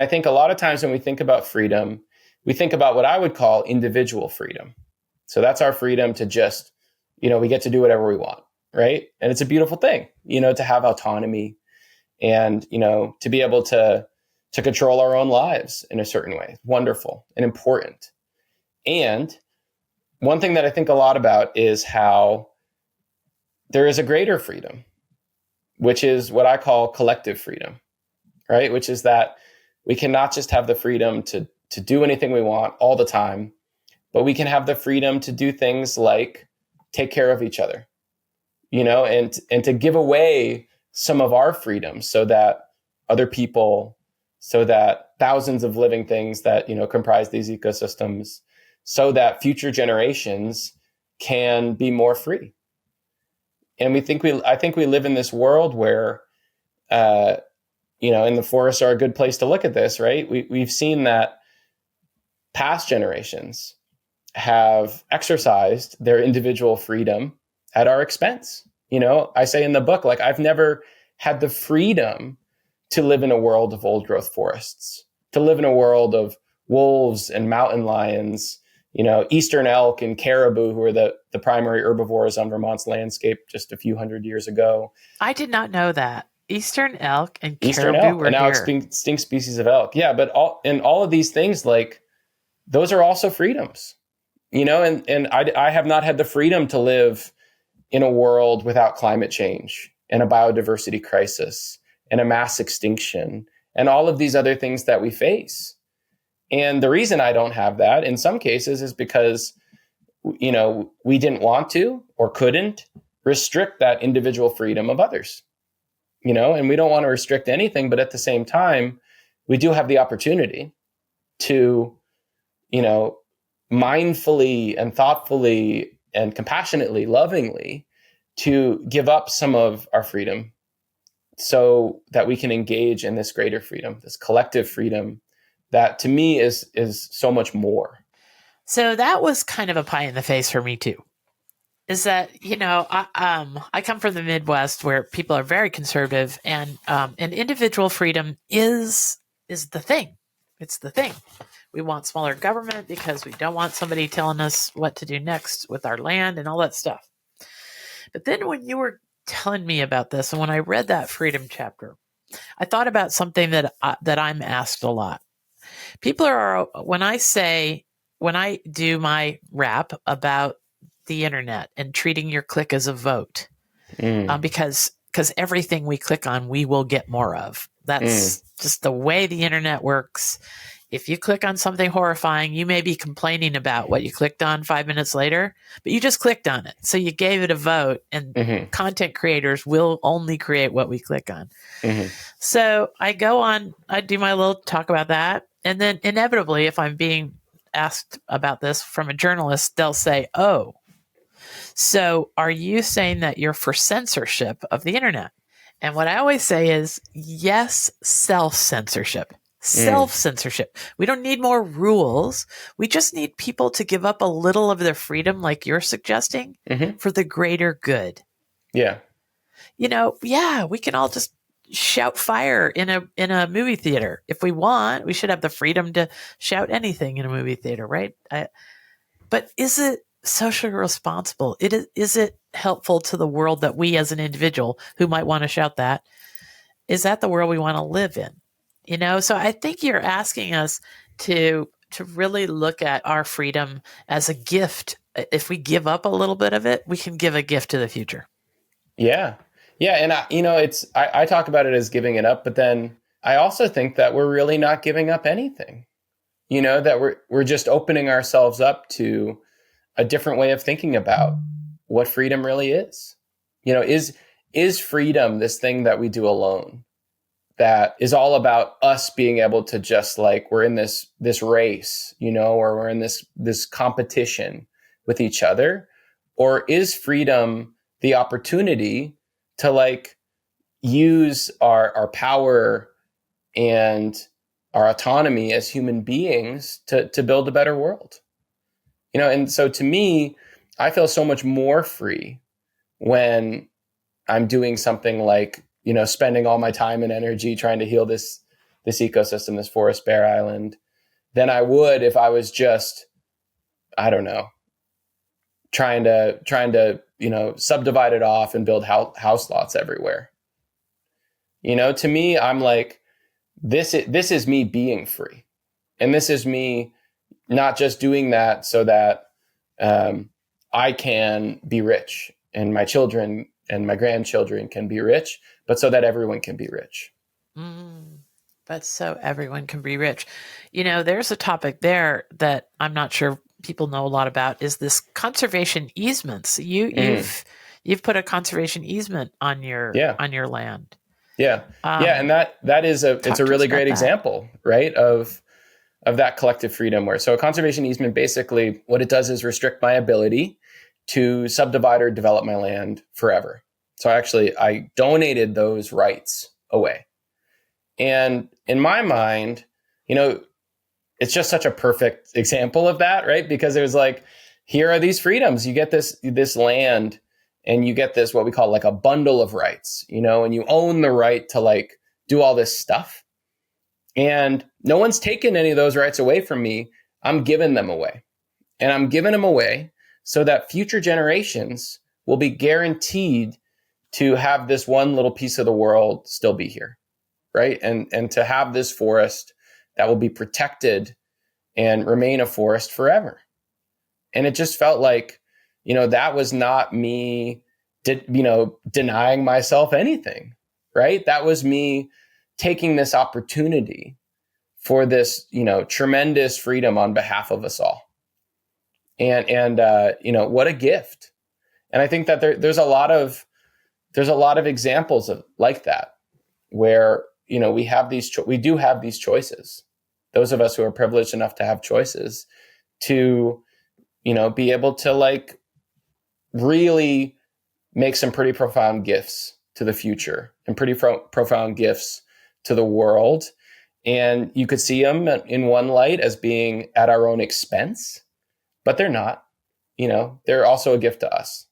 I think a lot of times when we think about freedom, we think about what I would call individual freedom. So that's our freedom to just, we get to do whatever we want, right? And it's a beautiful thing, to have autonomy and, to be able to control our own lives in a certain way. Wonderful and important. And one thing that I think a lot about is how there is a greater freedom, which is what I call collective freedom, right? Which is that we cannot just have the freedom to do anything we want all the time, but we can have the freedom to do things like take care of each other, and to give away some of our freedom so that other people, so that thousands of living things that, comprise these ecosystems, so that future generations can be more free. And I think we live in this world where, and the forests are a good place to look at this, right? We've seen that past generations have exercised their individual freedom at our expense. I say in the book, like, I've never had the freedom to live in a world of old growth forests, to live in a world of wolves and mountain lions, eastern elk and caribou, who are the primary herbivores on Vermont's landscape just a few hundred years ago. I did not know that. Eastern elk and caribou were and now here. Extinct species of elk. Yeah, but all of these things, like, those are also freedoms, and I have not had the freedom to live in a world without climate change and a biodiversity crisis and a mass extinction and all of these other things that we face. And the reason I don't have that in some cases is because, we didn't want to or couldn't restrict that individual freedom of others, and we don't want to restrict anything. But at the same time, we do have the opportunity to, mindfully and thoughtfully and compassionately, lovingly, to give up some of our freedom so that we can engage in this greater freedom, this collective freedom that to me is so much more. So that was kind of a pie in the face for me too. Is that, I come from the Midwest where people are very conservative, and individual freedom is the thing. It's the thing. We want smaller government because we don't want somebody telling us what to do next with our land and all that stuff. But then when you were telling me about this, and when I read that freedom chapter, I thought about something that I'm asked a lot. People are, when I do my rap about the internet and treating your click as a vote, because everything we click on, we will get more of. That's just the way the internet works. If you click on something horrifying, you may be complaining about what you clicked on 5 minutes later, but you just clicked on it. So you gave it a vote, and content creators will only create what we click on. So I go on, I do my little talk about that. And then inevitably, if I'm being asked about this from a journalist, they'll say, oh, so are you saying that you're for censorship of the internet? And what I always say is, yes, self-censorship. Self-censorship. We don't need more rules. We just need people to give up a little of their freedom, like you're suggesting, for the greater good. Yeah. We can all just shout fire in a movie theater. If we want, we should have the freedom to shout anything in a movie theater, right? But is it socially responsible? Is it helpful to the world that we as an individual who might want to shout that? Is that the world we want to live in? So I think you're asking us to really look at our freedom as a gift. If we give up a little bit of it, we can give a gift to the future. Yeah. Yeah. And I talk about it as giving it up, but then I also think that we're really not giving up anything, that we're just opening ourselves up to a different way of thinking about what freedom really is. Is freedom this thing that we do alone, that is all about us being able to just, like, we're in this race, or we're in this competition with each other? Or is freedom the opportunity to, like, use our power and our autonomy as human beings to build a better world? And so to me, I feel so much more free when I'm doing something like, spending all my time and energy trying to heal this this ecosystem, this forest bare island, than I would if I was just, I don't know, trying to subdivide it off and build house lots everywhere. To me, I'm like, this is me being free, and this is me not just doing that so that I can be rich and my children and my grandchildren can be rich, but so that everyone can be rich. But so everyone can be rich. There's a topic there that I'm not sure people know a lot about, is this conservation easements. You've put a conservation easement on your land. Yeah. And that is it's a really great example, right? Of that collective freedom so a conservation easement, basically what it does is restrict my ability to subdivide or develop my land forever. So I donated those rights away. And in my mind, it's just such a perfect example of that, right? Because it was like, here are these freedoms. You get this land, and you get this, what we call like a bundle of rights, and you own the right to like do all this stuff. And no one's taken any of those rights away from me. I'm giving them away. And I'm giving them away so that future generations will be guaranteed to have this one little piece of the world still be here, right? And to have this forest that will be protected and remain a forest forever. And it just felt like, that was not me, denying myself anything, right? That was me taking this opportunity for this, tremendous freedom on behalf of us all. And what a gift. And I think that there's a lot of examples of like that, where, we do have these choices. Those of us who are privileged enough to have choices to, be able to like really make some pretty profound gifts to the future and pretty profound gifts to the world. And you could see them in one light as being at our own expense, but they're not. They're also a gift to us.